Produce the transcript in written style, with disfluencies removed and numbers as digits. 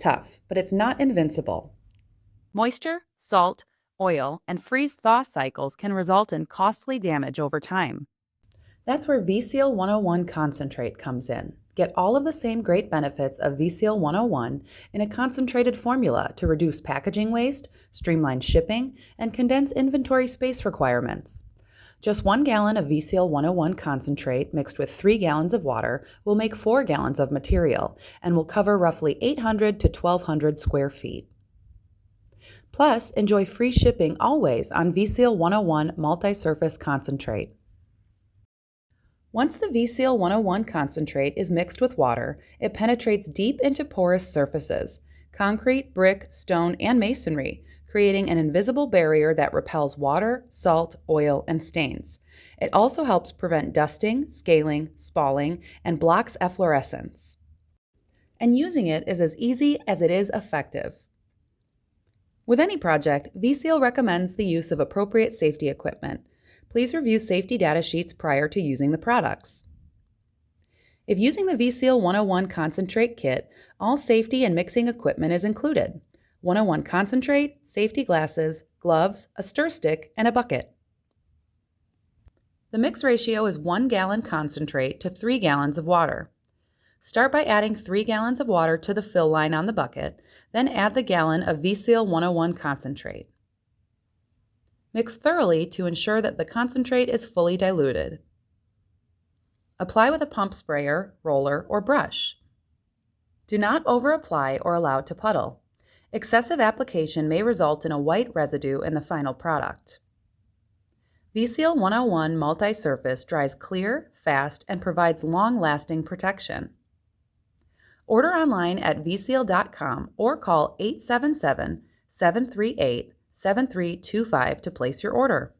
tough, but it's not invincible. Moisture, salt, oil, and freeze-thaw cycles can result in costly damage over time. That's where VSEAL 101 concentrate comes in. Get all of the same great benefits of VSEAL 101 in a concentrated formula to reduce packaging waste, streamline shipping, and condense inventory space requirements. Just 1 gallon of VSEAL 101 concentrate mixed with 3 gallons of water will make 4 gallons of material and will cover roughly 800 to 1,200 square feet. Plus, enjoy free shipping always on VSEAL 101 multi-surface concentrate. Once the VSEAL 101 concentrate is mixed with water, it penetrates deep into porous surfaces, concrete, brick, stone, and masonry, creating an invisible barrier that repels water, salt, oil, and stains. It also helps prevent dusting, scaling, spalling, and blocks efflorescence. And using it is as easy as it is effective. With any project, VSEAL recommends the use of appropriate safety equipment. Please review safety data sheets prior to using the products. If using the VSEAL 101 concentrate kit, all safety and mixing equipment is included: 101 concentrate, safety glasses, gloves, a stir stick, and a bucket. The mix ratio is 1 gallon concentrate to 3 gallons of water. Start by adding 3 gallons of water to the fill line on the bucket, then add the gallon of VSEAL 101 concentrate. Mix thoroughly to ensure that the concentrate is fully diluted. Apply with a pump sprayer, roller, or brush. Do not over-apply or allow it to puddle. Excessive application may result in a white residue in the final product. VSEAL 101 multi-surface dries clear, fast, and provides long-lasting protection. Order online at vseal.com or call 877-738-7325 to place your order.